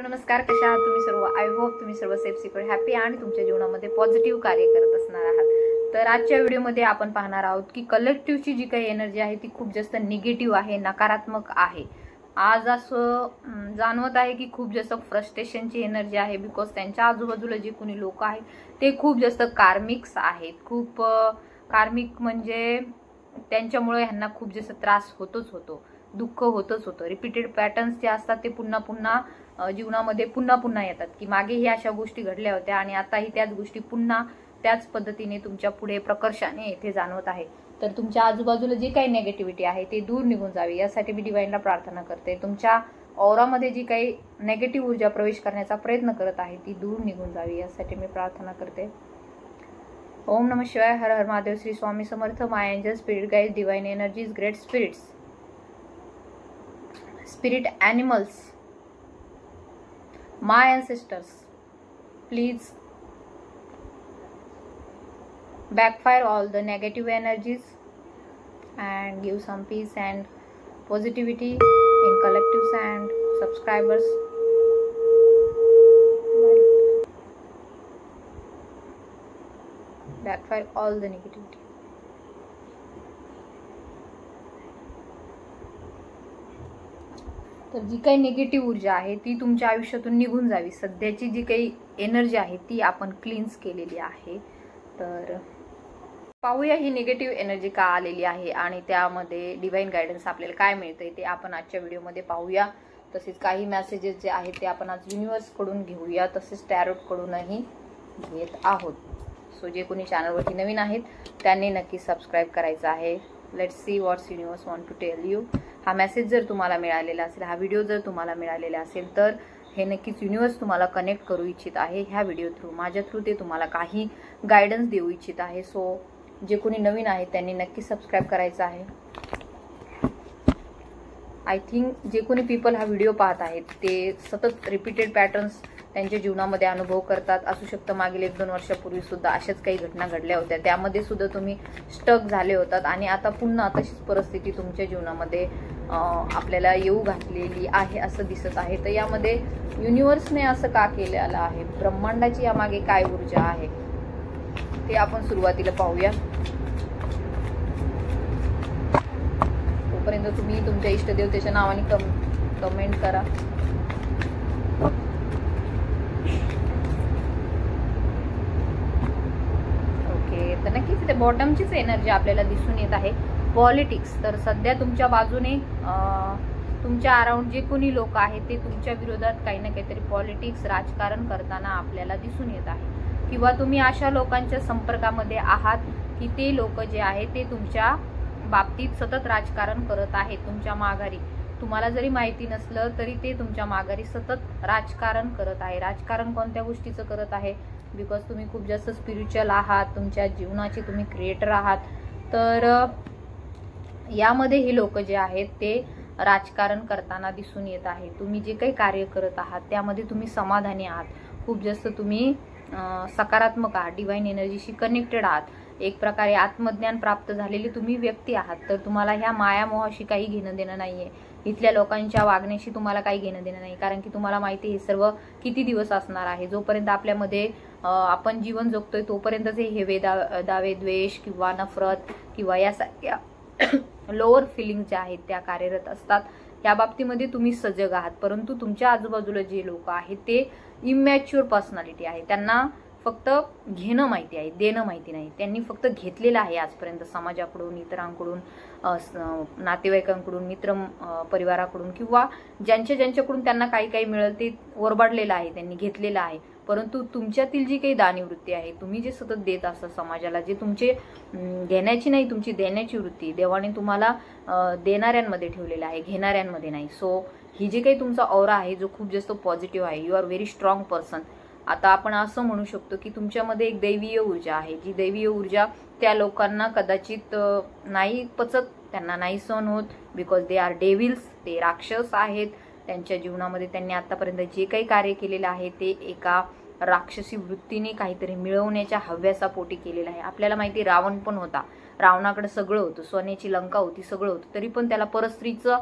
नमस्कार, कशा आहात तुम्ही सर्व? आय होप तुम्ही सर्व सेफ सिक्युअर हॅपी आणि तुमच्या जीवनामध्ये पॉझिटिव्ह कार्य करत असणार आहात। तर आजच्या व्हिडिओमध्ये आपण पाहणार आहोत की कलेक्टिव्हची जी काही एनर्जी आहे ती खूप जास्त निगेटिव्ह आहे, नकारात्मक आहे। आज असं जाणवत आहे की खूप जास्त फ्रस्ट्रेशनची एनर्जी आहे, बिकॉज त्यांच्या आजूबाजूला जे कोणी लोक आहेत ते खूप जास्त कार्मिक्स आहेत। खूप कार्मिक म्हणजे त्यांच्यामुळे ह्यांना खूप जास्त त्रास होतो, दुःख होतच होतं। रिपीटेड पॅटर्न्स जे असतात ते पुन्हा पुन्हा जीवनामध्ये पुन्हा येतात की मागे ही अशा गोष्टी घडल्या होत्या आणि आताही त्याच गोष्टी पुन्हा त्याच पद्धतीने तुमच्या पुढे प्रकर्षाने येथे जाणवत आहे। तर तुमच्या आजूबाजूला जे काही नेगेटिव्हिटी आहे ते दूर निघून जावी यासाठी मी डिवाइनला प्रार्थना करते। तुमच्या ऑरामध्ये जी काही नेगेटिव्ह ऊर्जा प्रवेश करण्याचा प्रयत्न करत आहे ती दूर निघून जावी यासाठी मी प्रार्थना करते। ओम नमः शिवाय, हर हर Mahadev, Shri Swami Samarth, my angel, spirit guides, divine energies, great spirits, spirit animals, my ancestors, please backfire all the negative energies and give some peace and positivity in collectives and subscribers. Backfire all the negativity. तर जी काही negative ऊर्जा आहे ती तुमच्या आयुष्यातून निघून जावी। सध्याची जी काही एनर्जी आहे ती आपण क्लीन्स केलेली आहे। तर पाहूया ही निगेटिव्ह एनर्जी का आलेली आहे आणि त्यामध्ये डिवाइन गायडन्स आपल्याला काय मिळतंय ते आपण आजच्या व्हिडिओमध्ये पाहूया। तसेच काही मेसेजेस जे आहेत ते आपण आज युनिव्हर्स कडून घेऊया, तसेच टॅरोट कडूनही घेत आहोत। सो जे कोणी चॅनलवरती नवीन आहेत त्यांनी नक्की सबस्क्राईब करायचं आहे। Let's see what's universe want to tell you. हा मेसेज जर तुम्हाला मिळालेला असेल, हा व्हिडिओ जर तुम्हाला मिळालेला असेल तर हे नक्कीच युनिव्हर्स तुम्हाला कनेक्ट करू इच्छित आहे ह्या व्हिडिओ थ्रू, माझ्या थ्रू ते तुम्हाला काही गायडन्स देऊ इच्छित आहे। सो जे कोणी नवीन आहेत त्यांनी नक्की सबस्क्राईब करायचं आहे। आय थिंक जे कोणी पीपल हा व्हिडिओ पाहत आहेत ते सतत रिपीटेड पॅटर्न्स त्यांच्या जीवनामध्ये अनुभव करतात। असू शकतं मागील 1-2 वर्षापूर्वी सुद्धा अशाच काही घटना घडल्या होत्या, त्यामध्ये सुद्धा तुम्ही स्टक झाले होतात आणि आता पुन्हा तशीच परिस्थिती तुमच्या जीवनामध्ये आपल्याला येऊ घातलेली आहे असं दिसत आहे। तर यामध्ये युनिव्हर्सने असं का केलेलं आहे, ब्रह्मांडाची यामागे काय ऊर्जा आहे ते आपण सुरुवातीला पाहूया। तोपर्यंत तुम्ही तुमच्या इष्टदेवतेच्या नावाने कमेंट करा। ओके, तर नक्कीच ते बॉटमचीच एनर्जी आपल्याला दिसून येत आहे। पॉलिटिक्स, तर सध्या तुमच्या बाजूने तुमच्या अराउंड जे कोणी लोक आहेत ते तुमच्या विरोधात काही ना काहीतरी पॉलिटिक्स, राजकारण करताना आपल्याला दिसून येत आहे। किंवा तुम्ही अशा लोकांच्या संपर्कामध्ये आहात की ते लोक जे आहेत ते तुमच्या बाबतीत सतत राजकारण करत आहेत। तुमच्या माघारी तुम्हाला जरी माहिती नसलं तरी ते तुमच्या माघारी सतत राजकारण करत आहे। राजकारण कोणत्या गोष्टीचं करत आहे, बिकॉज तुम्ही खूप जास्त स्पिरिच्युअल आहात, तुमच्या जीवनाचे तुम्ही क्रिएटर आहात। तर यामध्ये हे लोक जे आहेत ते राजकारण करताना दिसून येत आहे। तुम्ही जे काही कार्य करत आहात त्यामध्ये तुम्ही समाधानी आहात, खूप जास्त तुम्ही सकारात्मक आहात, डिवाइन एनर्जीशी कनेक्टेड आहात, एक प्रकारे आत्मज्ञान प्राप्त झालेली तुम्ही व्यक्ती आहात। तर तुम्हाला ह्या मायामोहाशी काही घेणं देणं नाहीये, इथल्या लोकांच्या वागण्याशी तुम्हाला काही घेणं देणं नाही, कारण की तुम्हाला माहिती हे सर्व किती दिवस असणार आहे। जोपर्यंत आपल्यामध्ये आपण जीवन जगतोय तोपर्यंतच हे दावे, द्वेष किंवा नफरत किंवा यासारख्या लोअर फिलिंग ज्या आहेत त्या कार्यरत असतात। या बाबतीमध्ये तुम्ही सजग आहात, परंतु तुमच्या आजूबाजूला जे लोक आहेत ते इमॅच्युअर पर्सनॅलिटी आहे। त्यांना फक्त घेणं माहिती आहे, देणं माहिती नाही। त्यांनी फक्त घेतलेलं आहे आजपर्यंत, समाजाकडून, इतरांकडून, नातेवाईकांकडून, मित्र परिवाराकडून किंवा ज्यांच्याकडून त्यांना काही मिळेल ते ओरबाडलेलं आहे, त्यांनी घेतलेलं आहे। परंतु तुमच्यातील जी काही दानवृत्ती आहे, तुम्ही जे सतत देत असता समाजाला, जे तुमचे घेण्याची नाही तुमची देण्याची वृत्ती देवाने तुम्हाला देणाऱ्यांमध्ये ठेवलेला आहे, घेणाऱ्यांमध्ये नाही। सो ही जी काही तुमचा ऑरा आहे जो खूप जास्त पॉझिटिव्ह आहे, you are very strong person. आता आपण असं म्हणू शकतो की तुमच्यामध्ये एक दैवीय ऊर्जा आहे, जी दैवीय ऊर्जा त्या लोकांना कदाचित नाही पचत, त्यांना नाही सहन होत, बिकॉज दे आर डेव्हिल्स, ते राक्षस आहेत। त्यांच्या जीवनामध्ये त्यांनी आतापर्यंत जे काही कार्य केलेलं आहे ते एका राक्षसी वृत्तीने काहीतरी मिळवण्याच्या हव्यासापोटी केलेलं आहे। आपल्याला माहिती रावण पण होता, रावणाकडे सगळं होतं, सोन्याची लंका होती, सगळं होतं, तरी पण त्याला परस्त्रीचं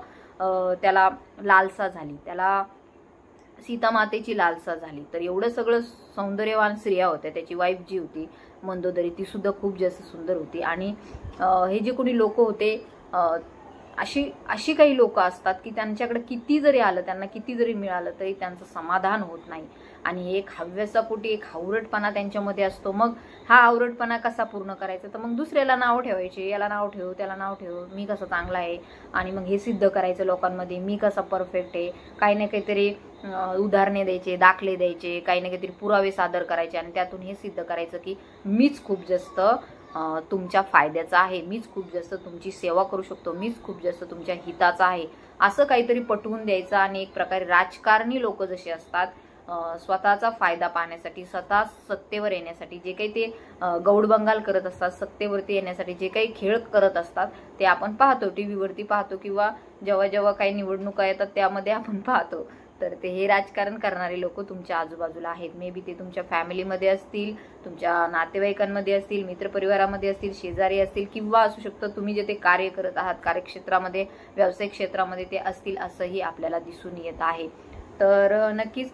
त्याला लालसा झाली, त्याला सीता मातेची लालसा झाली. तर एवढं सगळं सौंदर्यवान स्त्रिया होत्या. त्याची वाईफ जी होती मंदोदरी ती सुद्धा खूप जास्त सुंदर होती. आणि हे जे कोणी लोक होते अशी काही लोक असतात की त्यांच्याकडे किती जरी आलं, त्यांना किती जरी मिळालं तरी त्यांचं समाधान होत नाही. आणि एक हव्यासापोटी एक हावरटपणा त्यांच्यामध्ये असतो. मग हा हावरटपणा कसा पूर्ण करायचा, तर मग दुसऱ्याला नाव ठेवायचे, याला नाव ठेव, त्याला नाव ठेव, मी कसा चांगला आहे. आणि मग हे सिद्ध करायचं लोकांमध्ये, मी कसा परफेक्ट आहे. काही ना काहीतरी उदाहरणे द्यायचे, दाखले द्यायचे, काही ना काहीतरी पुरावे सादर करायचे आणि त्यातून हे सिद्ध करायचं की मीच खूप जास्त तुमच्या फायद्याचा आहे, मीच खूप जास्त तुमची सेवा करू शकतो, मीच खूप जास्त तुमच्या हिताचा आहे, असं काहीतरी पटवून द्यायचं. आणि एक प्रकारे राजकारणी लोक जसे असतात स्वतःचा फायदा पाहण्यासाठी, स्वतः सत्तेवर येण्यासाठी जे काही ते गौडबंगाल करत असतात, सत्तेवरती येण्यासाठी जे काही खेळ करत असतात ते आपण पाहतो, टीव्हीवरती पाहतो किंवा जेव्हा जेव्हा काही निवडणुका येतात त्यामध्ये आपण पाहतो. तर ते हे राजकारण करणारे लोक तुमच्या आजूबाजूला आहेत. मे बी ते तुमच्या फॅमिलीमध्ये असतील, तुमच्या नातेवाईकांमध्ये असतील, मित्रपरिवारामध्ये असतील, शेजारी असतील किंवा असू शकतं तुम्ही जे ते कार्य करत आहात कार्यक्षेत्रामध्ये, व्यावसायिक क्षेत्रामध्ये ते असतील, असंही आपल्याला दिसून येत आहे. तर नक्कीच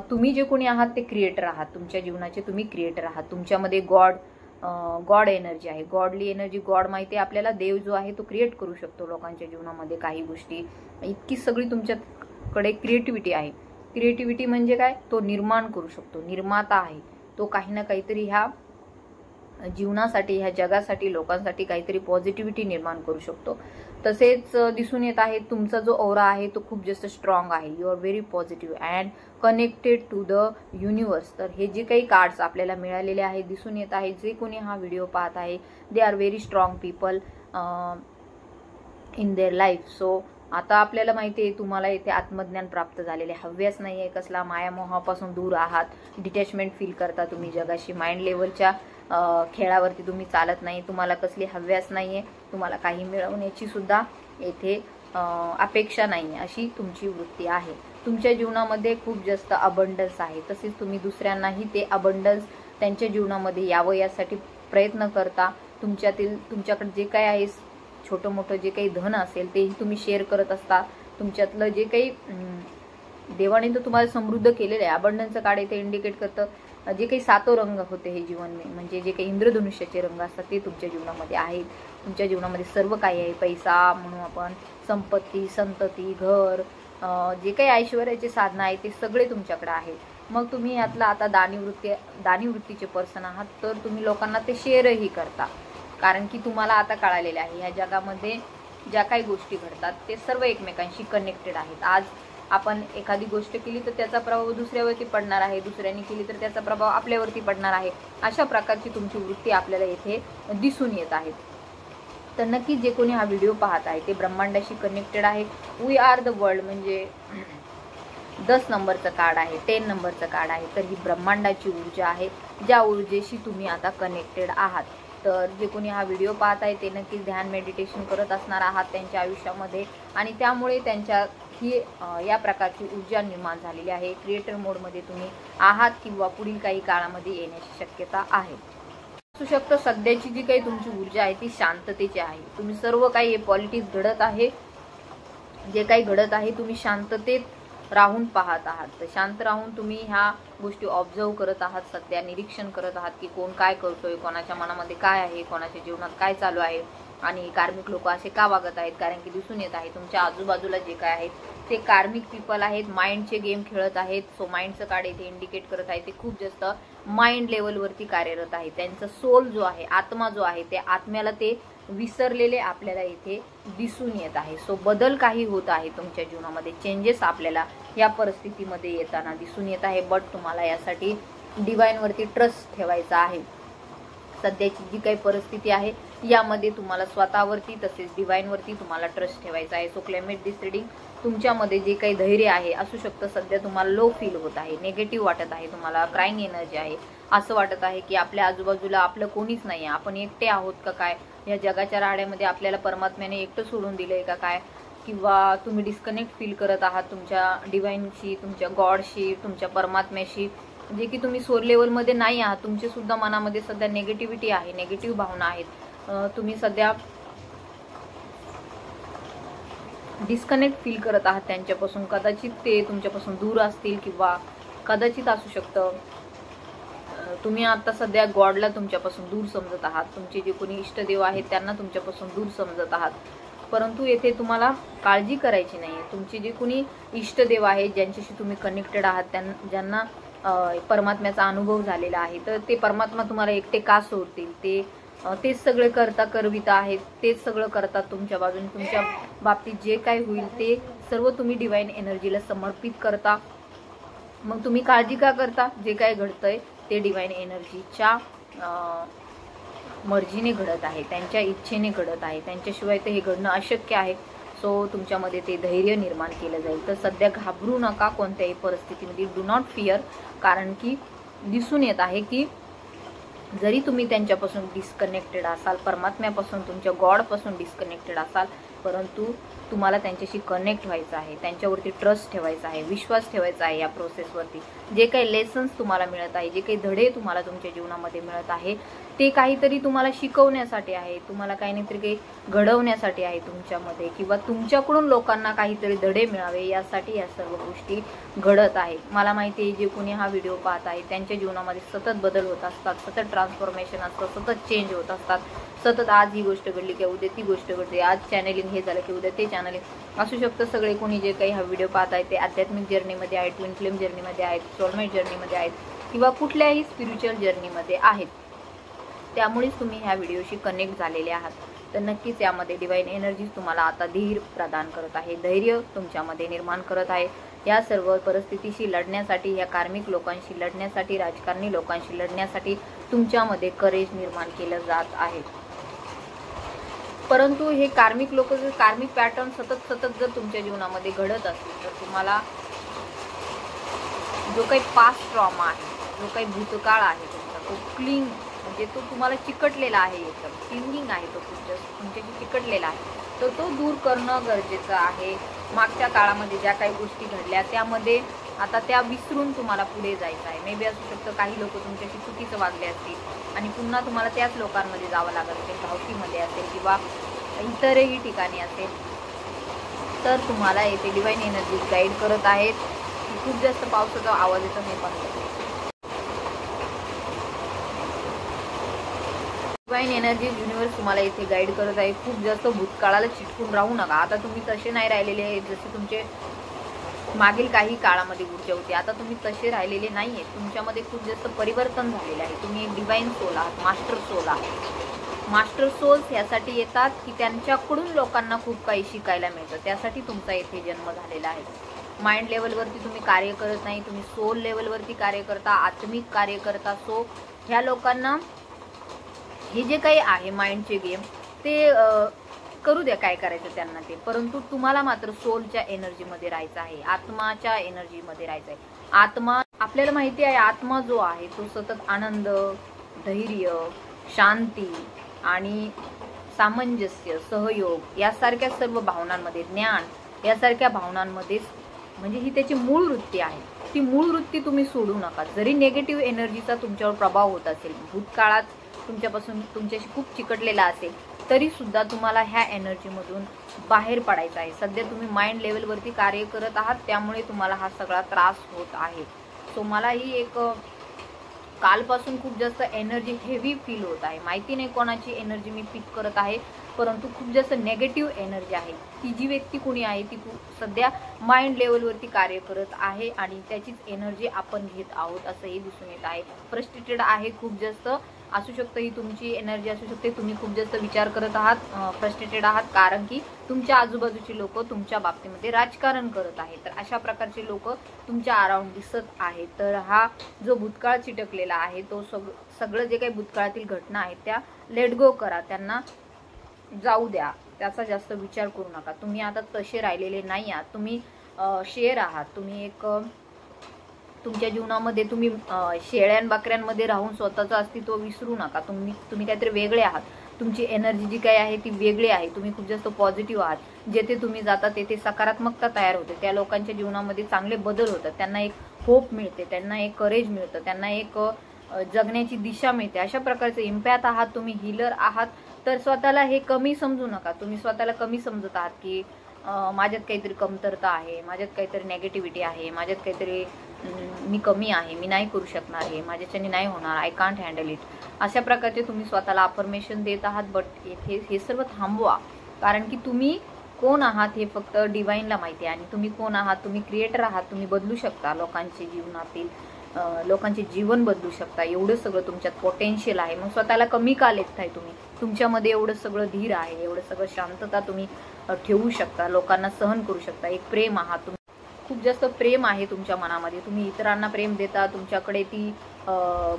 तुम्ही जे कोणी आहात ते क्रिएटर आहात, तुमच्या जीवनाचे तुम्ही क्रिएटर आहात. तुमच्यामध्ये गॉड एनर्जी आहे, गॉडली एनर्जी. गॉड माहिती आहे आपल्याला, देव जो आहे तो क्रिएट करू शकतो लोकांच्या जीवनामध्ये काही गोष्टी. इतकी सगळी तुमच्याकडे क्रिएटिव्हिटी आहे. क्रिएटिव्हिटी म्हणजे काय, तो निर्माण करू शकतो, निर्माता आहे तो. काही ना काहीतरी ह्या जीवनासाठी, ह्या जगासाठी, लोकांसाठी काहीतरी पॉझिटिव्हिटी निर्माण करू शकतो. तसेच दिसून येत आहे तुमचा जो ऑरा आहे तो खूप जास्त स्ट्रॉंग आहे. You are very positive and connected to the universe. तर हे जे काही कार्ड्स आपल्याला मिळालेले आहेत दिसून येत आहे, जे कोणी हा व्हिडिओ पाहत आहे they are very strong people in their life. So आता आपल्याला माहिती आहे तुम्हाला इथे आत्मज्ञान प्राप्त झालेले, हव्यास नाही आहे कसला, मायामोहापासून दूर आहात, डिटॅचमेंट फील करता तुम्ही जगाशी, माइंड लेवलच्या खेळावरती तुम्ही चालत नाही, तुम्हाला कसली हव्यास नाही आहे, तुम्हाला काही मिळवण्याची सुद्धा येथे अपेक्षा नाही, अशी तुमची वृत्ती आहे. तुमच्या जीवनामध्ये खूप जास्त अबंडन्स आहे. तसेच तुम्ही दुसऱ्यांनाही ते अबंडन्स त्यांच्या जीवनामध्ये यावं यासाठी प्रयत्न करता. तुमच्याकडे जे काय आहे छोटं मोठं जे काही धन असेल तेही तुम्ही शेअर करत असता. तुमच्यातलं जे काही देवाने तर तुम्हाला समृद्ध केलेलं आहे. अबंडन्सचं कार्ड इथे इंडिकेट करतं जे काही सातो रंग होते हे जीवन म्हणजे जे काही इंद्रधनुष्याचे रंग असतात ते तुमच्या जीवनामध्ये आहेत. तुमच्या जीवनामध्ये सर्व काही आहे, पैसा म्हणू आपण, संपत्ती, संतती, घर, जे काही ऐश्वर्याचे साधनं आहे ते सगळे तुमच्याकडे आहेत. मग तुम्ही यातला आता दानीवृत्तीचे पर्सन आहात, तर तुम्ही लोकांना ते शेअरही करता. कारण की तुम्हाला आता कळालेले आहे ह्या जगामध्ये ज्या काही गोष्टी घडतात ते सर्व एकमेकांशी कनेक्टेड आहेत. आज आपण एखादी गोष्ट केली तर त्याचा प्रभाव दुसऱ्यावरती पडणार आहे, दुसऱ्याने केली तर त्याचा प्रभाव आपल्यावरती पडणार आहे. अशा प्रकारची तुमची वृत्ती आपल्याला येथे दिसून येत आहे. तर नक्की जे कोणी हा व्हिडिओ पाहत आहे ते ब्रह्मांडाशी कनेक्टेड आहे. वी आर द वर्ल्ड म्हणजे 10 नंबरचं कार्ड आहे, 10 नंबरचं कार्ड आहे. तर ही ब्रह्मांडाची ऊर्जा आहे, ज्या ऊर्जेशी तुम्ही आता कनेक्टेड आहात. तर जे कोणी हा व्हिडिओ पाहत आहे ते नक्कीच ध्यान मेडिटेशन करत असणार आहात त्यांच्या आयुष्यामध्ये आणि त्यामुळे त्यांच्या ही या प्रकारची ऊर्जा निर्माण झालेली आहे. क्रिएटर मोडमध्ये तुम्ही आहात किंवा पुढील काही काळामध्ये येण्याची शक्यता आहे. असू शकतं सध्याची जी काही तुमची ऊर्जा आहे ती शांततेची आहे. तुम्ही सर्व काही पॉलिटिक्स घडत आहे, जे काही घडत आहे तुम्ही शांततेत राहून पाहत आहात. तर शांत राहून तुम्ही ह्या गोष्टी ऑब्झर्व करत आहात, सध्या निरीक्षण करत आहात की कोण काय करतोय, कोणाच्या मनामध्ये काय आहे, कोणाच्या जीवनात काय चालू आहे आणि कार्मिक लोक असे का वागत आहेत. कारण की दिसून येत आहे तुमच्या आजूबाजूला जे काय आहेत ते कार्मिक पीपल आहेत, माइंडचे गेम खेळत आहेत. सो माइंडचं कार्ड इथे इंडिकेट करत आहे ते खूप जास्त माइंड लेवलवरती कार्यरत आहे. त्यांचा सोल जो आहे, आत्मा जो आहे, ते आत्म्याला ते विसरलेले आपल्याला इथे दिसून येत आहे. सो बदल काही होत आहे तुमच्या जीवनामध्ये, चेंजेस आपल्याला या परिस्थितीमध्ये येताना दिसून येत आहे. बट तुम्हाला यासाठी डिवाइनवरती ट्रस्ट ठेवायचा आहे. सध्याची जी काही परिस्थिती आहे यामध्ये तुम्हाला स्वतःवरती तसेच डिवाइनवरती तुम्हाला ट्रस्ट ठेवायचा आहे. सो क्लेमेट दिस रीडिंग तुमच्यामध्ये जे काही धैर्य आहे असू शकतं सध्या तुम्हाला लो फील होत आहे, निगेटिव्ह वाटत आहे, तुम्हाला क्राईंग एनर्जी आहे, असं वाटत आहे की आपल्या आजूबाजूला आपलं कोणीच नाही आहे, आपण एकटे आहोत का काय, या जगाच्या राड्यामध्ये आपल्याला परमात्म्याने एकटं सोडून दिलंय का काय, किंवा तुम्ही डिस्कनेक्ट फील करत आहात तुमच्या डिवाइनशी, तुमच्या गॉडशी, तुमच्या परमात्म्याशी, जे की तुम्ही सोल लेवलमध्ये नाही आहात. तुमच्या सुद्धा मनामध्ये सध्या नेगेटिव्हिटी आहे, नेगेटिव्ह भावना आहेत. तुम्ही सध्या डिस्कनेक्ट फील करत आहात त्यांच्यापासून. कदाचित ते तुमच्यापासून दूर असतील किंवा कदाचित असू शकतं तुम्ही आता सध्या गॉडला तुमच्यापासून दूर समजत आहात. तुमचे जे कोणी इष्टदेव आहेत त्यांना तुमच्यापासून दूर समजत आहात. परंतु येथे तुम्हाला काळजी करायची नाही. तुमचे जे कोणी इष्टदेव आहेत ज्यांच्याशी तुम्ही कनेक्टेड आहात, ज्यांना परमात्म्याचा अनुभव झालेला आहे, तर ते परमात्मा तुम्हाला एकटे का सोडतील? तेच सगळे करविता आहेत, तेच सगळं करतात तुमच्या बाजूने. तुमच्या बाबतीत जे काही होईल ते सर्व तुम्ही डिवाइन एनर्जीला समर्पित करता. मग तुम्ही काळजी का करता? जे काय घडतंय ते डिवाइन एनर्जीच्या मर्जीने घडत आहे, त्यांच्या इच्छेने घडत आहे. त्यांच्याशिवाय ते हे घडणं अशक्य आहे. सो तुमच्यामध्ये ते धैर्य निर्माण केलं जाईल. तर सध्या घाबरू नका कोणत्याही परिस्थितीमध्ये. Do not fear. कारण की दिसून येत आहे की जरी तुम्ही त्यांच्यापासून डिस्कनेक्टेड असाल, परमात्म्यापासून, तुमच्या गॉडपासून डिस्कनेक्टेड असाल, परंतु तुम्हाला त्यांच्याशी कनेक्ट व्हायचं आहे, त्यांच्यावरती ट्रस्ट ठेवायचा आहे, विश्वास ठेवायचा आहे. या प्रोसेसवरती जे काही लेसन्स तुम्हाला मिळत आहे, जे काही धडे तुम्हाला तुमच्या जीवनामध्ये मिळत आहे, ते काहीतरी तुम्हाला शिकवण्यासाठी आहे, तुम्हाला काही नाहीतरी काही घडवण्यासाठी आहे तुमच्यामध्ये, किंवा तुमच्याकडून लोकांना काहीतरी धडे मिळावे यासाठी या सर्व गोष्टी घडत आहेत. मला माहिती आहे जे कोणी हा व्हिडिओ पाहत आहे त्यांच्या जीवनामध्ये सतत बदल होत असतात, सतत ट्रान्सफॉर्मेशन असतं, सतत चेंज होत असतात, सतत आज ही गोष्ट घडली की उद्या ती गोष्ट घडते, आज चॅनलिंग हे झालं की उद्या ते चॅनलिंग असू शकतं. सगळे कोणी जे काही हा व्हिडिओ पाहत आहे ते आध्यात्मिक जर्नीमध्ये आहेत, ट्विन फ्लेम जर्नीमध्ये आहेत, सोलमेट जर्नीमध्ये आहेत, किंवा कुठल्याही स्पिरिच्युअल जर्नीमध्ये आहेत. त्यामुळेच तुम्ही ह्या व्हिडिओशी कनेक्ट झालेले आहात. तर नक्कीच यामध्ये डिवाइन एनर्जी तुम्हाला आता धीर प्रदान करत आहे, धैर्य तुमच्यामध्ये निर्माण करत आहे. या सर्व परिस्थितीशी लढण्यासाठी, या कार्मिक लोकांशी लढण्यासाठी, राजकारणी लोकांशी लढण्यासाठी तुमच्यामध्ये करेज निर्माण केलं जात आहे. परंतु हे कार्मिक लोक, कार्मिक पॅटर्न सतत जर तुमच्या जीवनामध्ये घडत असतील तर तुम्हाला जो काही पास्ट ट्रॉमा आहे, जो काही भूतकाळ आहे तुमचा, तो क्लीन म्हणजे तो तुम्हाला चिकटलेला आहे, एकदम क्लिंगिंग आहे, तो तुमच्याशी चिकटलेला आहे, तर तो दूर करणं गरजेचं आहे. मागच्या काळामध्ये ज्या काही गोष्टी घडल्या त्यामध्ये आता त्या विसरून तुम्हाला पुढे जायचं आहे. मे बी असू शकतं काही लोक तुमच्याशी चुकीचं वागले असतील आणि पुन्हा तुम्हाला त्याच लोकांमध्ये जावं लागत असेल, भावकीमध्ये असेल किंवा इतरही ठिकाणी असेल, तर तुम्हाला येथे डिवाइन एनर्जी गाईड करत आहेत. खूप जास्त पावसाचा आवाज येतो, हे बंद करते. डिवाइन एनर्जी युनिवर्स तुम्हाला इथे गाईड करत आहे. खूप जास्त भूतकाळाला चिटकून राहू नका. आता तुम्ही तसे नाही राहिलेले आहेत जसे तुमचे मागील काही काळामध्ये ऊर्जा होती. आता तुम्ही तसे राहिलेले नाही आहेत. तुमच्यामध्ये खूप जास्त परिवर्तन झालेले आहे. तुम्ही एक डिवाइन सोल आहात, मास्टर सोल आहात. मास्टर सोल्स यासाठी येतात की त्यांच्याकडून लोकांना खूप काही शिकायला मिळतं. त्यासाठी तुमचा येथे जन्म झालेला आहे. माइंड लेवलवरती तुम्ही कार्य करत नाही, तुम्ही सोल लेवलवरती कार्य करता, आत्मिक कार्य करता. सो ह्या लोकांना हे जे काही आहे माइंडचे गेम ते करू द्या, काय करायचं त्यांना ते, परंतु तुम्हाला मात्र सोलच्या एनर्जीमध्ये राहायचं आहे, आत्माच्या एनर्जीमध्ये राहायचं आहे. आत्मा, आपल्याला माहिती आहे आत्मा जो आहे तो सतत आनंद, धैर्य, शांती आणि सामंजस्य, सहयोग यासारख्या सर्व भावनांमध्ये, ज्ञान यासारख्या भावनांमध्ये, म्हणजे ही त्याची मूळ वृत्ती आहे. ती मूळ वृत्ती तुम्ही सोडू नका. जरी नेगेटिव्ह एनर्जीचा तुमच्यावर प्रभाव होत असेल, भूतकाळात तुमच्याशी खूप चिकटलेला असेल, तरी सुद्धा तुम्हाला ह्या एनर्जीमधून बाहेर पडायचं आहे. सध्या तुम्ही माइंड लेवलवरती कार्य करत आहात, त्यामुळे तुम्हाला हा सगळा त्रास होत आहे. सो मला ही एक कालपासून खूप जास्त एनर्जी हेवी फील होत आहे. माहिती नाही कोणाची एनर्जी मी पिक करत आहे, परंतु खूप जास्त नेगेटिव्ह एनर्जी आहे. ती जी व्यक्ती कोणी आहे ती सध्या माइंड लेवलवरती कार्य करत आहे आणि त्याचीच एनर्जी आपण घेत आहोत असंही दिसून येत आहे. फ्रस्ट्रेटेड आहे खूप जास्त, असू शकतं ही तुमची एनर्जी असू शकते. तुम्ही खूप जास्त विचार करत आहात, फ्रस्ट्रेटेड आहात, कारण की तुमच्या आजूबाजूची लोक तुमच्या बाबतीमध्ये राजकारण करत आहेत. तर अशा प्रकारचे लोक तुमच्या अराउंड दिसत आहेत. तर हा जो भूतकाळ चिटकलेला आहे तो सगळं जे काही भूतकाळातील घटना आहेत त्या लेट गो करा, त्यांना जाऊ द्या, त्याचा जास्त विचार करू नका. तुम्ही आता तसे राहिलेले नाही आहात, तुम्ही शेर आहात. तुम्ही एक तुमच्या जीवनामध्ये तुम्ही शेळ्यां बकऱ्यांमध्ये राहून स्वतःचं अस्तित्व विसरू नका. तुम्ही काहीतरी वेगळे आहात. तुमची एनर्जी जी काही आहे ती वेगळी आहे. तुम्ही खूप जास्त पॉझिटिव्ह आहात. जेथे तुम्ही जाता तेथे सकारात्मकता तयार होते. त्या लोकांच्या जीवनामध्ये चांगले बदल होतात. त्यांना एक होप मिळते, त्यांना एक करेज मिळतं, त्यांना एक जगण्याची दिशा मिळते. अशा प्रकारचे इम्पॅथ आहात तुम्ही, हीलर आहात. तर स्वतःला हे कमी समजू नका. तुम्ही स्वतःला कमी समजत आहात की माझ्यात काहीतरी कमतरता आहे, माझ्यात काहीतरी नेगेटिव्हिटी आहे, माझ्यात काहीतरी मी कमी आहे, मी नाही करू शकणार, हे माझ्याच्याने नाही होणार, आय कांट हँडल इट, अशा प्रकारचे तुम्ही स्वतःला अफर्मेशन देत आहात. बट हे सर्व थांबवा, कारण की तुम्ही कोण आहात हे फक्त डिवाईनला माहिती आहे. आणि तुम्ही कोण आहात, तुम्ही क्रिएटर आहात, तुम्ही बदलू शकता लोकांचे जीवनातील लोकांचे जीवन बदलू शकता. एवढं सगळं तुमच्यात पोटेन्शियल आहे. मग स्वतःला कमी का लेखताय तुम्ही? तुमच्यामध्ये एवढं सगळं धीर आहे, एवढं सगळं शांतता तुम्ही ठेवू शकता, लोकांना सहन करू शकता, एक प्रेम आहात तुम्ही, खूप जास्त प्रेम आहे तुमच्या मनामध्ये, तुम्ही इतरांना प्रेम देता, तुमच्याकडे ती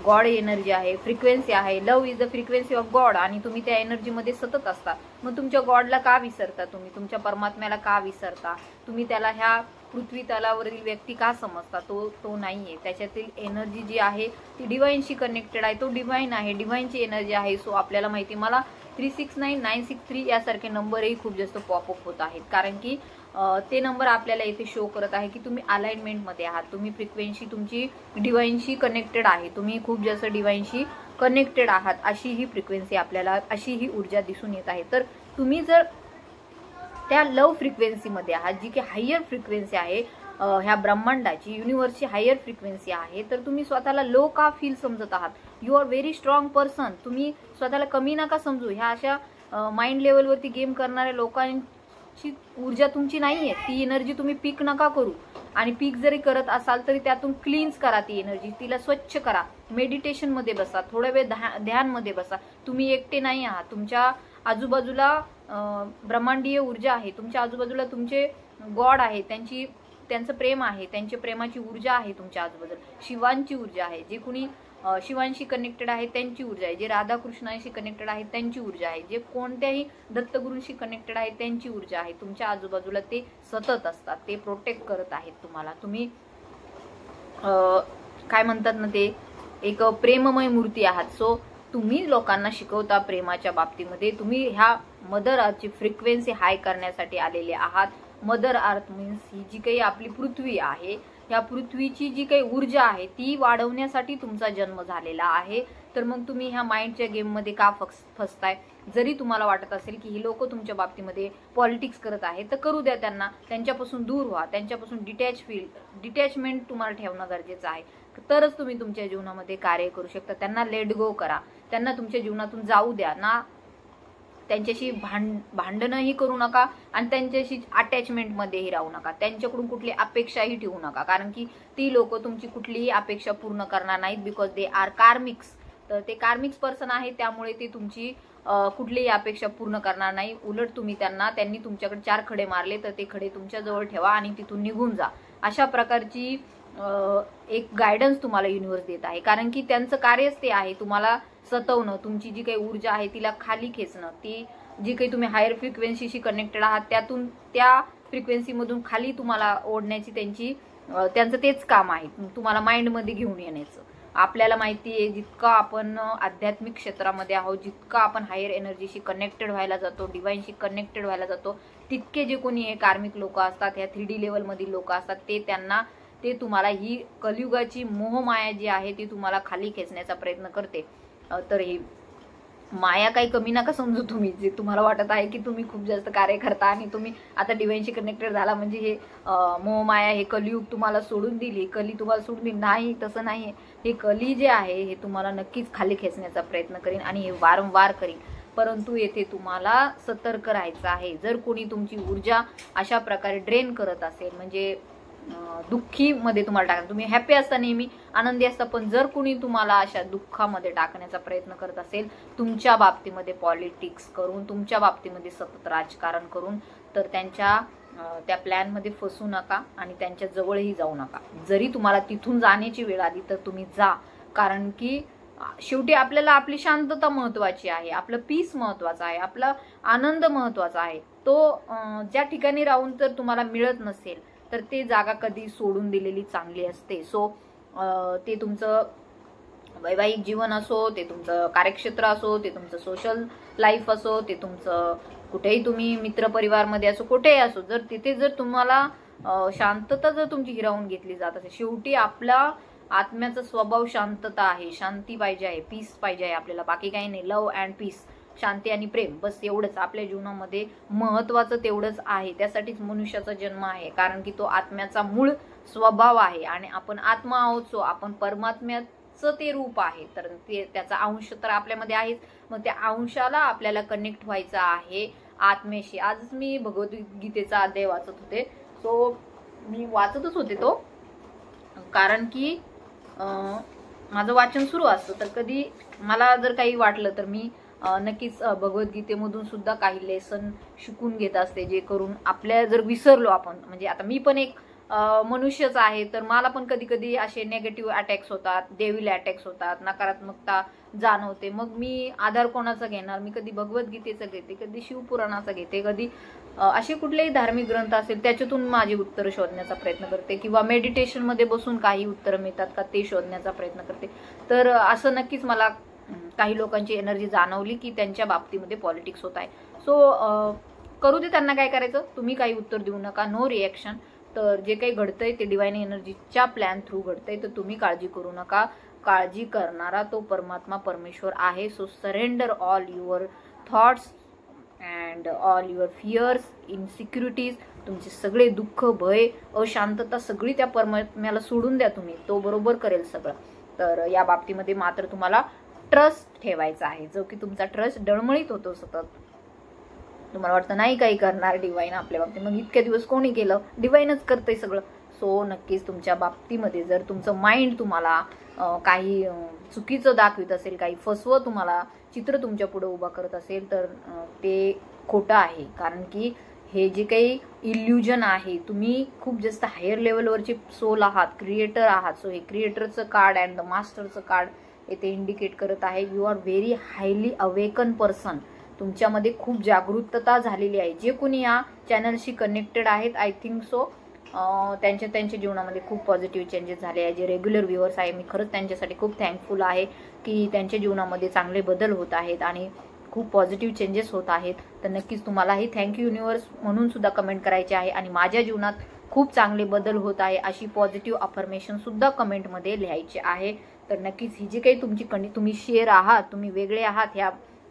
गॉड एनर्जी आहे, फ्रिक्वेन्सी आहे. Love is the frequency of God, आणि तुम्ही त्या एनर्जीमध्ये सतत असता. मग तुमच्या गॉडला का विसरता तुम्ही? तुमच्या परमात्म्याला का विसरता तुम्ही? त्याला ह्या पृथ्वी तलावरील व्यक्ती का समजता? तो नाहीये. त्याच्यातील एनर्जी जी आहे ती डिवाईनशी कनेक्टेड आहे, तो डिवाईन आहे, डिवाईनची एनर्जी आहे. सो आपल्याला माहिती, मला 369963 यासारखे नंबरही खूप जास्त पॉपअप होत आहेत, कारण की ते नंबर आपल्याला इथे शो करत आहे की तुम्ही अलाइनमेंटमध्ये आहात, तुम्ही फ्रिक्वेन्सी तुमची डिवाईनशी कनेक्टेड आहे, तुम्ही खूप जास्त डिवाईनशी कनेक्टेड आहात, अशी ही फ्रिक्वेन्सी आपल्याला, अशी ही ऊर्जा दिसून येत आहे. तर तुम्ही जर त्या लव फ्रिक्वेन्सीमध्ये आहात, जी की हायर फ्रिक्वेन्सी आहे, ह्या ब्रह्मांडाची, युनिव्हर्सची हायर फ्रिक्वेन्सी आहे, तर तुम्ही स्वतःला लो का फील समजत आहात? You are very strong person. तुम्ही स्वतःला कमी नका समजू. ह्या अशा माइंड लेवलवरती गेम करणाऱ्या लोकांची ऊर्जा तुमची नाहीये. ती एनर्जी तुम्ही पीक नका करू. आणि पीक जरी करत असाल तरी त्यातून क्लीन्स करा ती एनर्जी, तिला स्वच्छ करा, मेडिटेशनमध्ये बसा, थोडा वेळ ध्यानमध्ये बसा. तुम्ही एकटे नाही आहात, तुमच्या आजूबाजूला ब्रह्मांडीय ऊर्जा आहे, तुमच्या आजूबाजूला तुमचे गॉड आहे, त्यांचं प्रेम आहे, त्यांची प्रेमाची ऊर्जा आहे तुमच्या आजूबाजूला. शिवांची ऊर्जा आहे, जे कुणी शिवांशी कनेक्टेड आहे त्यांची ऊर्जा आहे, जे राधाकृष्णाशी कनेक्टेड आहे त्यांची ऊर्जा आहे, जे कोणत्याही दत्तगुरूंशी कनेक्टेड आहे त्यांची ऊर्जा आहे. तुमच्या आजूबाजूला ते सतत असतात, ते प्रोटेक्ट करत आहेत तुम्हाला. तुम्ही काय म्हणतात ना, ते एक प्रेममय मूर्ती आहात. सो तुम्ही लोकांना शिकवता प्रेमाच्या बाबतीमध्ये. तुम्ही ह्या मदर अर्थची फ्रिक्वेन्सी हाय करण्यासाठी आलेले आहात. मदर अर्थ मीन्स ही जी काही आपली पृथ्वी आहे, या पृथ्वीची जी काही ऊर्जा आहे ती वाढवण्यासाठी तुमचा जन्म झालेला आहे. तर मग तुम्ही ह्या माइंडच्या गेममध्ये का फसताय? जरी तुम्हाला वाटत असेल की ही लोक तुमच्या बाबतीमध्ये पॉलिटिक्स करत आहेत, तर करू द्या त्यांना, त्यांच्यापासून दूर व्हा, त्यांच्यापासून डिटॅचमेंट तुम्हाला ठेवणं गरजेचं आहे. तरच तुम्ही तुमच्या जीवनामध्ये कार्य करू शकता. त्यांना लेट गो करा, त्यांना तुमच्या जीवनातून जाऊ द्या ना. त्यांच्याशी भांडणही करू नका आणि त्यांच्याशी अटॅचमेंटमध्येही राहू नका. त्यांच्याकडून कुठली अपेक्षाही ठेवू नका, कारण की ती लोक तुमची कुठलीही अपेक्षा पूर्ण करणार नाहीत. Because they are karmics. तर ते कार्मिक्स पर्सन आहे, त्यामुळे ते तुमची कुठलीही अपेक्षा पूर्ण करणार नाही. उलट तुम्ही त्यांनी तुमच्याकडे 4 खडे मारले तर ते खडे तुमच्याजवळ ठेवा आणि तिथून निघून जा. अशा प्रकारची एक गायडन्स तुम्हाला युनिव्हर्स देत आहे, कारण की त्यांचं कार्यच ते आहे तुम्हाला सतवणं, तुमची जी काही ऊर्जा आहे तिला खाली खेचणं. ती जी काही तुम्ही हायर फ्रिक्वेन्सीशी कनेक्टेड आहात त्यातून, त्या फ्रिक्वेन्सीमधून खाली तुम्हाला ओढण्याची त्यांचं तेच काम आहे, तुम्हाला माइंडमध्ये घेऊन येण्याचं. आपल्याला माहिती आहे, जितका आपण आध्यात्मिक क्षेत्रामध्ये आहोत, जितका आपण हायर एनर्जीशी कनेक्टेड व्हायला जातो, डिवाईनशी कनेक्टेड व्हायला जातो, तितके जे कोणी हे कार्मिक लोक असतात, ह्या 3D लेवलमधील लोक असतात, ते तुम्हाला ही कलियुगाची मोहमाया जी आहे ती तुम्हाला खाली खेचण्याचा प्रयत्न करते. तर ही माया काही कमी नका समजू तुम्ही. जे तुम्हाला वाटत आहे की तुम्ही खूप जास्त कार्य करता आणि तुम्ही आता डिवाईनशी कनेक्टेड झाला म्हणजे हे मोहमाया, हे कलियुग तुम्हाला सोडून दिली, कली तुम्हाला सोडून दिली, नाही, तसं नाही. हे कली जे आहे हे तुम्हाला नक्कीच खाली खेचण्याचा प्रयत्न करीन आणि हे वारंवार करीन. परंतु येथे तुम्हाला सतर्क राहायचं आहे. जर कोणी तुमची ऊर्जा अशा प्रकारे ड्रेन करत असेल, म्हणजे दुःखीमध्ये तुम्हाला टाकणार, तुम्ही हॅपी असता, नेहमी आनंदी असता, पण जर कोणी तुम्हाला अशा दुःखामध्ये टाकण्याचा प्रयत्न करत असेल, तुमच्या बाबतीमध्ये पॉलिटिक्स करून, तुमच्या बाबतीमध्ये सतत राजकारण करून, तर त्या प्लॅनमध्ये फसू नका आणि त्यांच्या जवळही जाऊ नका. जरी तुम्हाला तिथून जाण्याची वेळ आली तर तुम्ही जा, कारण की शेवटी आपल्याला आपली शांतता महत्वाची आहे, आपलं पीस महत्वाचं आहे, आपला आनंद महत्वाचा आहे. तो ज्या ठिकाणी राहून जर तुम्हाला मिळत नसेल तर ते जागा कधी सोडून दिलेली चांगली असते. सो ते तुमचं वैवाहिक जीवन असो, ते तुमचं कार्यक्षेत्र असो, ते तुमचं सोशल लाईफ असो, ते तुमचं कुठेही तुम्ही मित्रपरिवारमध्ये असो, कुठेही असो, जर तिथे जर तुम्हाला शांतता जर तुमची हिरावून घेतली जात असेल, शेवटी आपला आत्म्याचा स्वभाव शांतता आहे, शांती पाहिजे आहे, पीस पाहिजे आहे आपल्याला, बाकी काही नाही. लव्ह अँड पीस शांती आणि प्रेम, बस एवढंच आपल्या जीवनामध्ये महत्त्वाचं, तेवढंच आहे. त्यासाठीच मनुष्याचा जन्म आहे, कारण की तो आत्म्याचा मूळ स्वभाव आहे आणि आपण आत्मा आहोत. सो आपण परमात्म्याचं ते रूप आहे, तर ते त्याचा अंश तर आपल्यामध्ये आहेच. मग त्या अंशाला आपल्याला कनेक्ट व्हायचं आहे आत्मेशी. आजच मी भगवद्गीतेचा अध्याय वाचत होते. सो मी वाचतच होते तो, कारण की माझं वाचन सुरू असतं, तर कधी मला जर काही वाटलं तर मी नक्कीच भगवद्गीतेमधून सुद्धा काही लेसन शिकून घेत असते, जे करून आपल्या जर विसरलो आपण, म्हणजे आता मी पण एक मनुष्यच आहे, तर मला पण कधी कधी असे नेगेटिव्ह अटॅक्स होतात, डेव्हिल अटॅक्स होतात, नकारात्मकता जाणवते. मग मी आधार कोणाचा घेणार? मी कधी भगवद्गीतेचा घेते, कधी शिवपुराणाचा घेते, कधी असे कुठलेही धार्मिक ग्रंथ असेल त्याच्यातून माझी उत्तरं शोधण्याचा प्रयत्न करते, किंवा मेडिटेशनमध्ये बसून काही उत्तरं मिळतात का ते शोधण्याचा प्रयत्न करते. तर असं नक्कीच मला काही लोकांची एनर्जी जाणवली की त्यांच्या बाबतीमध्ये पॉलिटिक्स होत आहे. सो करू दे, त्यांना काय करायचं. तुम्ही काही उत्तर देऊ नका, नो रिॲक्शन. तर जे काही घडतंय ते डिवाइन एनर्जीच्या प्लॅन थ्रू घडतंय, तर तुम्ही काळजी करू नका. काळजी करणारा तो परमात्मा परमेश्वर आहे. So surrender all your thoughts and all your fears, insecurities, तुमचे सगळे दुःख, भय, अशांतता सगळी त्या परमात्म्याला सोडून द्या तुम्ही, तो बरोबर करेल सगळं. तर या बाबतीमध्ये मात्र तुम्हाला ट्रस्ट ठेवायचा आहे, जो की तुमचा ट्रस्ट डळमळीत होतो सतत. तुम्हाला वाटतं नाही काही करणार डिवाइन आपल्या बाबतीत, मग इतक्या दिवस कोणी केलं? डिवाइनच करतंय सगळं. सो नक्कीच तुमच्या बाबतीमध्ये जर तुमचं माइंड तुम्हाला काही चुकीचं दाखवित असेल, काही फसवं तुम्हाला चित्र तुमच्या पुढे उभा करत असेल, तर ते खोटं आहे. कारण की हे जे काही इल्युजन आहे, तुम्ही खूप जास्त हायर लेवलवरचे सोल आहात, क्रिएटर आहात. सो हे क्रिएटरचं कार्ड अँड द मास्टरचं कार्ड येथे इंडिकेट करत आहे. You are very highly awaken person. तुमच्यामध्ये खूप जागरूकता झालेली आहे. जे कोणी या चॅनलशी कनेक्टेड आहेत, आय थिंक सो त्यांच्या जीवनामध्ये खूप पॉझिटिव्ह चेंजेस झाले आहे. जे रेग्युलर व्ह्युअर्स आहे, मी खरंच त्यांच्यासाठी खूप थँकफुल आहे की त्यांच्या जीवनामध्ये चांगले बदल होत आहेत आणि खूप पॉझिटिव्ह चेंजेस होत आहेत. तर नक्कीच तुम्हालाही थँक्यू युनिव्हर्स म्हणून सुद्धा कमेंट करायचे आहे. आणि माझ्या जीवनात खूप चांगले बदल होत आहे अशी पॉझिटिव्ह अफर्मेशन सुद्धा कमेंटमध्ये लिहायचे आहे. तर नक्कीच ही जी काही तुमची तुम्ही शेअर आहात, तुम्ही वेगळे आहात ह्या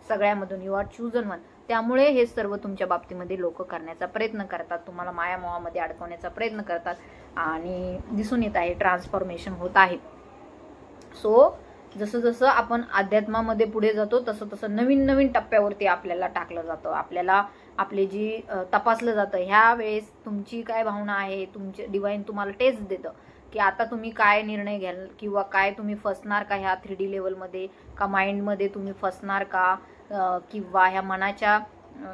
सगळ्यामधून, यू आर चूजन वन. त्यामुळे हे सर्व तुमच्या बाबतीमध्ये लोक करण्याचा प्रयत्न करतात, तुम्हाला मायामोहामध्ये अडकवण्याचा प्रयत्न करतात आणि दिसून येत आहे ट्रान्सफॉर्मेशन होत आहे. सो जसं जसं आपण अध्यात्मामध्ये पुढे जातो तसं तसं नवीन नवीन टप्प्यावरती आपल्याला टाकलं जातं, आपल्याला आपले जी तपासलं जातं. ह्या वेळेस तुमची काय भावना आहे, तुमचे डिवाइन तुम्हाला टेस्ट देतं की आता तुम्ही काय निर्णय घ्याल, किंवा काय तुम्ही फसणार का ह्या 3D लेवलमध्ये, का माइंडमध्ये तुम्ही फसणार का, किंवा ह्या मनाच्या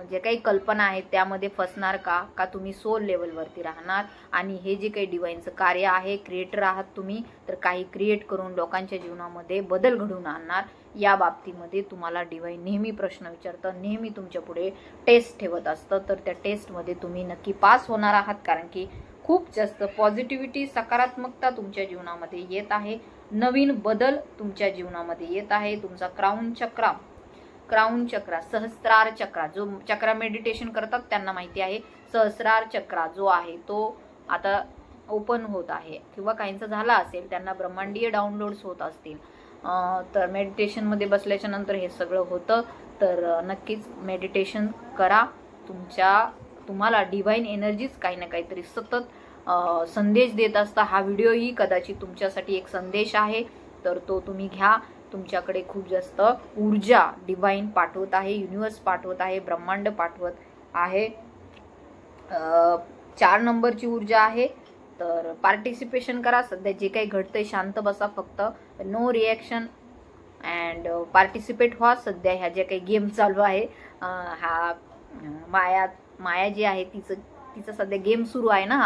जे काही कल्पना आहेत त्यामध्ये फसणार का तुम्ही सोल लेवलवरती राहणार. आणि हे जे काही डिवाइनचं कार्य आहे, क्रिएटर आहात तुम्ही, तर काही क्रिएट करून लोकांच्या जीवनामध्ये बदल घडवून आणणार. या बाबतीमध्ये तुम्हाला डिवाइन नेहमी प्रश्न विचारतं, नेहमी तुमच्या पुढे टेस्ट ठेवत असतं. तर त्या टेस्टमध्ये तुम्ही नक्की पास होणार आहात, कारण की खूप जास्त पॉझिटिव्हिटी, सकारात्मकता तुमच्या जीवनामध्ये येत आहे. नवीन बदल तुमच्या जीवनामध्ये येत आहे. तुमचा क्राऊन चक्रा, सहस्रार चक्रा, जो चक्रा मेडिटेशन करतात त्यांना माहिती आहे, सहस्रार चक्रा जो आहे तो आता ओपन होत आहे, किंवा काहींचा झाला असेल, त्यांना ब्रह्मांडीय डाउनलोड्स होत असतील. तर मेडिटेशनमध्ये बसल्याच्या नंतर हे सगळं होतं. तर नक्कीच मेडिटेशन करा. तुम्हाला डिवाइन एनर्जीज काही ना काहीतरी सतत संदेश देत असता. हा व्हिडिओही कदाचित तुमच्यासाठी एक संदेश आहे, तर तो तुम्ही घ्या. तुमच्याकडे खूप जास्त ऊर्जा डिवाइन पाठवत आहे, युनिव्हर्स पाठवत आहे, ब्रह्मांड पाठवत आहे. 4 नंबरची ऊर्जा आहे. तर पार्टिसिपेशन करा. सध्या जे काही घडतंय शांत बसा, फक्त नो रिॲक्शन अँड पार्टिसिपेट व्हा. सध्या ह्या ज्या काही गेम चालू आहे, हा माया जी आहे तिचं सध्या गेम सुरू आहे ना,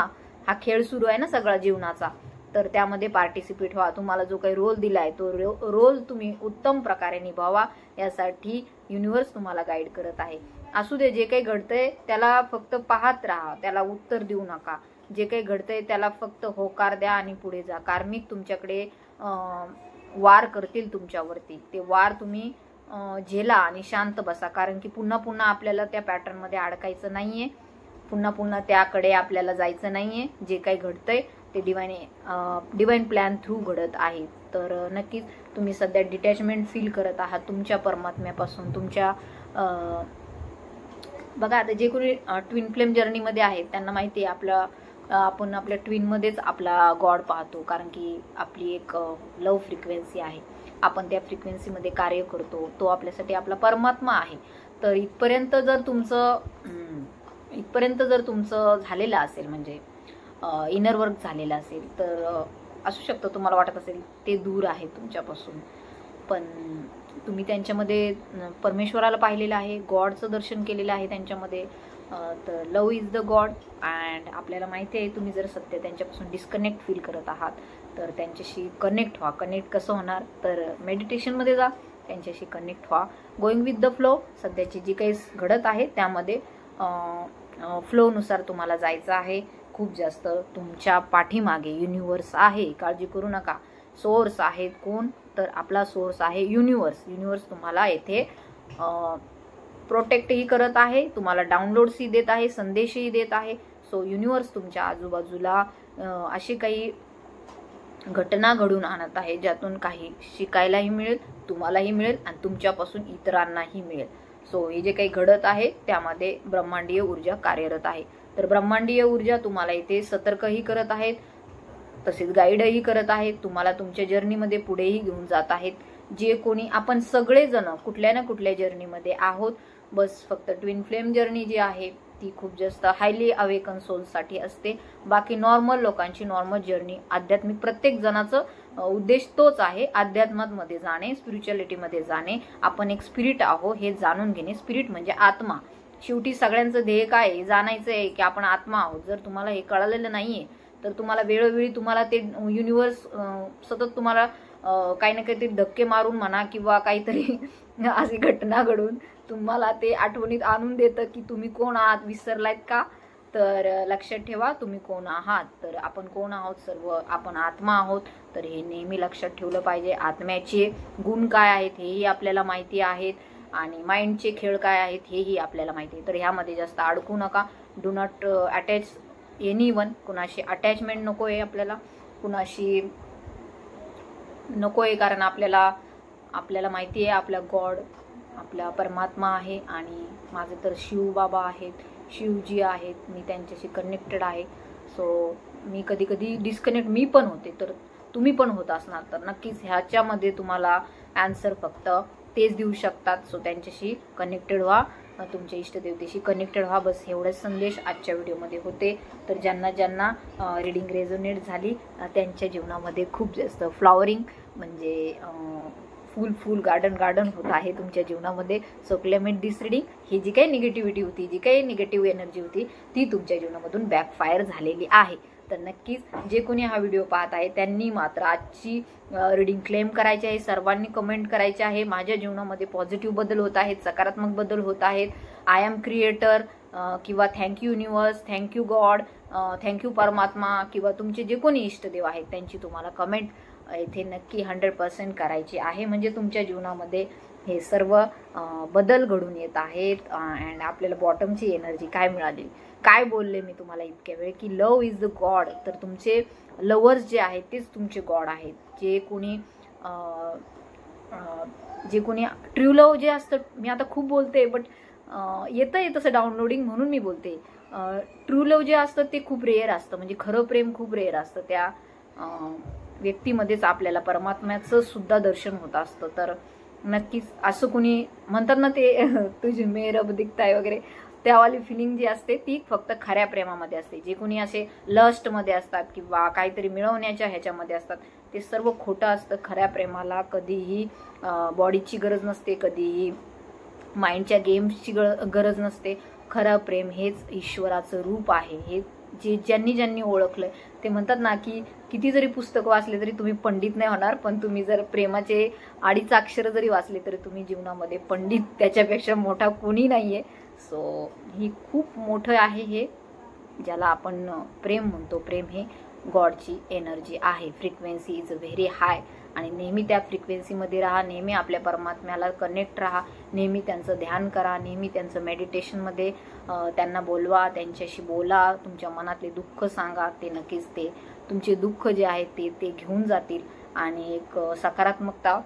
हा खेळ सुरू आहे ना सगळा जीवनाचा, तर त्यामध्ये पार्टिसिपेट व्हा. तुम्हाला जो काही रोल दिलाय तो रोल तुम्ही उत्तम प्रकारे निभावा, यासाठी युनिव्हर्स तुम्हाला गाईड करत आहे. असू दे, जे काही घडतंय त्याला फक्त पाहत राहा, त्याला उत्तर देऊ नका. जे काही घडतंय त्याला फक्त होकार द्या आणि पुढे जा. कार्मिक तुमच्याकडे वार करतील तुमच्यावरती, ते वार तुम्ही झेला आणि शांत बसा. कारण की पुन्हा पुन्हा आपल्याला त्या पॅटर्नमध्ये अडकायचं नाहीये, पुन्हा पुन्हा त्याकडे आपल्याला जायचं नाहीये. जे काही घडतंय ते डिवाइन प्लॅन थ्रू घडत आहे. तर नक्कीच तुम्ही सध्या डिटॅचमेंट फील करत आहात तुमच्या परमात्म्यापासून. तुमच्या बघा आता जे कोणी ट्विन फ्लेम जर्नीमध्ये आहेत त्यांना माहिती आहे आपण आपल्या ट्विनमध्येच आपला गॉड पाहतो, कारण की आपली एक लव फ्रिक्वेन्सी आहे. आपण त्या फ्रिक्वेन्सीमध्ये कार्य करतो, तो आपल्यासाठी आपला परमात्मा आहे. तर इथपर्यंत जर तुमचं झालेलं असेल, म्हणजे इनर वर्क झालेलं असेल, तर असू शकतं तुम्हाला वाटत असेल ते दूर आहे तुमच्यापासून, पण तुम्ही त्यांच्यामध्ये परमेश्वराला पाहिलेलं आहे, गॉडचं दर्शन केलेलं आहे त्यांच्यामध्ये. तर लव इज द गॉड. अँड आपल्याला माहिती आहे तुम्ही जर सध्या त्यांच्यापासून डिस्कनेक्ट फील करत आहात तर त्यांच्याशी कनेक्ट व्हा. कनेक्ट कसं होणार, तर मेडिटेशनमध्ये जा, त्यांच्याशी कनेक्ट व्हा, गोईंग विथ द फ्लो. सध्याची जी काही घडत आहे त्यामध्ये फ्लोनुसार तुम्हाला जायचं आहे. खूप जास्त तुमच्या पाठीमागे युनिवर्स आहे, काळजी करू नका. सोर्स आहेत कोण, तर आपला सोर्स आहे युनिवर्स. युनिवर्स तुम्हाला येथे प्रोटेक्टही करत आहे, तुम्हाला डाउनलोड्सही देत आहे, संदेशही देत आहे. सो युनिवर्स तुमच्या आजूबाजूला अशी काही घटना घडून आणत आहे ज्यातून काही शिकायलाही मिळेल, तुम्हालाही मिळेल आणि तुमच्यापासून इतरांनाही मिळेल. सो हे जे काही घडत आहे त्यामध्ये ब्रह्मांडीय ऊर्जा कार्यरत आहे. तर ब्रह्मांडीय ऊर्जा तुम्हाला इथे सतर्कही करत आहेत, तसेच गाईडही करत आहेत, तुम्हाला तुमच्या जर्नीमध्ये पुढेही घेऊन जात आहेत. जे कोणी आपण सगळेजण कुठल्या ना कुठल्या जर्नीमध्ये आहोत. बस फक्त ट्विन फ्लेम जर्नी जी आहे ती खूप जास्त हायली अवेकन सोल्ससाठी असते. बाकी नॉर्मल लोकांची नॉर्मल जर्नी, आध्यात्मिक प्रत्येक जणाचं उद्देश तोच आहे, अध्यात्मामध्ये जाणे, स्पिरिच्युअलिटीमध्ये जाणे. आपण एक स्पिरिट आहोत हे जाणून घेणे. स्पिरिट म्हणजे आत्मा. शेवटी सगळ्यांचं ध्येय काय आहे, जाणायचं आहे की आपण आत्मा आहोत. जर तुम्हाला हे कळलेलं नाहीये तर तुम्हाला वेळोवेळी तुम्हाला ते युनिवर्स सतत तुम्हाला काही ना काहीतरी धक्के मारून म्हणा किंवा काहीतरी अशी घटना घडून तुम्हाला ते आठवणीत आणून देतं की तुम्ही कोण आहात, विसरलायत का. तर लक्षात ठेवा तुम्ही कोण आहात. तर आपण कोण आहोत, सर्व आपण आत्मा आहोत. तर हे नेहमी लक्षात ठेवलं पाहिजे. आत्म्याचे गुण काय आहेत हेही आपल्याला माहिती आहेत आणि माइंडचे खेळ काय आहेत हेही आपल्याला माहिती आहे. तर ह्यामध्ये जास्त अडकू नका. Do not attach anyone. कुणाशी अटॅचमेंट नको आहे आपल्याला, कुणाशी नको आहे, कारण आपल्याला माहिती आहे आपला गॉड आपला परमात्मा आहे. आणि माझे तर शिव बाबा आहेत, शिवजी आहेत, मी त्यांच्याशी कनेक्टेड आहे. सो मी कधी कधी डिस्कनेक्ट मी पण होते, तर तुम्ही पण होत असणार. तर नक्कीच ह्याच्यामध्ये तुम्हाला आन्सर फक्त तेच देऊ शकतात. सो त्यांच्याशी कनेक्टेड व्हा, तुमच्या इष्टदेवतेशी कनेक्टेड व्हा. बस एवढेच संदेश आजच्या व्हिडिओमध्ये होते. तर ज्यांना रीडिंग रेझोनेट झाली त्यांच्या जीवनामध्ये खूप जास्त फ्लॉवरिंग म्हणजे फुल गार्डन होत आहे तुमच्या जीवनामध्ये. सो क्लेमेंट दिस रीडिंग. ही जी काही निगेटिव्हिटी होती, जी काही निगेटिव्ह एनर्जी होती ती तुमच्या जीवनामधून बॅकफायर झालेली आहे. तर नक्कीच जे कोणी हा व्हिडिओ पाहत आहे त्यांनी मात्र आजची रीडिंग क्लेम करायची आहे. सर्वांनी कमेंट करायचे आहे, माझ्या जीवनामध्ये पॉझिटिव्ह बदल होत आहेत, सकारात्मक बदल होत आहेत. आय एम क्रिएटर किंवा thank you universe, thank you God, thank you परमात्मा किंवा तुमचे जे कोणी इष्टदेव आहेत त्यांची तुम्हाला कमेंट इथे नक्की 100% करायची आहे. म्हणजे तुमच्या जीवनामध्ये हे सर्व बदल घडून येत आहेत. अँड आपल्याला बॉटमची एनर्जी काय मिळाली, काय बोलले मी तुम्हाला इतक्या वेळ की लव इज द गॉड. तर तुमचे लवर्स जे आहेत तेच तुमचे गॉड आहेत. जे कोणी ट्रू लव जे असतं, मी आता खूप बोलते बट येतं तसं डाउनलोडिंग म्हणून मी बोलते. ट्रू लव जे असतं ते खूप रेअर असतं, म्हणजे खरं प्रेम खूप रेअर असतं. त्या व्यक्तीमध्येच आपल्याला परमात्म्याचं सुद्धा दर्शन होत असतं. तर नक्कीच असं कोणी म्हणतात ना ते तुझे मे रब दिखताय वगैरे, त्यावाली फिलिंग जी असते ती फक्त खऱ्या प्रेमामध्ये असते. जे कोणी असे लस्टमध्ये असतात किंवा काहीतरी मिळवण्याच्या ह्याच्यामध्ये असतात ते सर्व खोटं असतं. खऱ्या प्रेमाला कधीही बॉडीची गरज नसते, कधीही माइंडच्या गेम्सची गरज नसते. खरं प्रेम हेच ईश्वराचं रूप आहे. हे ज्यांनी ओळखलंय ते म्हणतात ना की किती जरी पुस्तकं वाचले तरी तुम्ही पंडित नाही होणार, पण तुम्ही जर प्रेमाचे 2 अक्षर जरी वाचले तरी तुम्ही जीवनामध्ये पंडित, त्याच्यापेक्षा मोठा कोणी नाहीये. सो ही खूप मोठं आहे हे ज्याला आपण प्रेम म्हणतो. प्रेम हे गॉडची एनर्जी आहे. फ्रिक्वेन्सी इज व्हेरी हाय आणि नेहमी त्या फ्रिक्वेन्सीमध्ये राहा, नेहमी आपल्या परमात्म्याला कनेक्ट राहा, नेहमी त्यांचं ध्यान करा, नेहमी त्यांचं मेडिटेशनमध्ये त्यांना बोलवा, त्यांच्याशी बोला, तुमच्या मनातले दुःख सांगा. ते नक्कीच ते तुमचे दुःख जे आहे ते घेऊन जातील आणि एक सकारात्मकता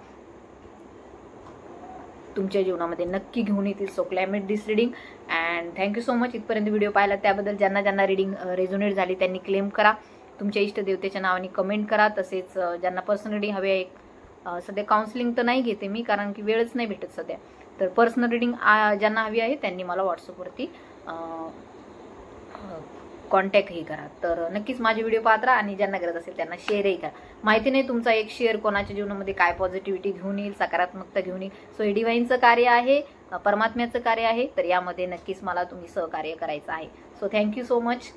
तुमच्या जीवनामध्ये नक्की घेऊन येतील. So climate this reading and thank you so much इथपर्यंत व्हिडिओ पाहिला त्याबद्दल. ज्यांना रिडिंग रेझोनेट झाली त्यांनी क्लेम करा, तुमच्या इष्टदेवतेच्या नावाने कमेंट करा. तसेच ज्यांना पर्सनल रिडिंग हवी आहे, सध्या काउन्सिलिंग तर नाही घेते मी कारण की वेळच नाही भेटत सध्या, तर पर्सनल रिडिंग ज्यांना हवी आहे त्यांनी मला व्हॉट्सअपवरती कॉन्टॅक्टही करा. तर नक्कीच माझे व्हिडिओ पाहत राहा आणि ज्यांना गरज असेल त्यांना शेअरही करा. माहिती नाही तुमचा एक शेअर कोणाच्या जीवनामध्ये काय पॉझिटिव्हिटी घेऊन येईल, सकारात्मकता घेऊन येईल. सो हे डिव्हाइनचं कार्य आहे, परमात्म्याचं कार्य आहे, तर यामध्ये नक्कीच मला तुम्ही सहकार्य करायचं आहे. So thank you so much.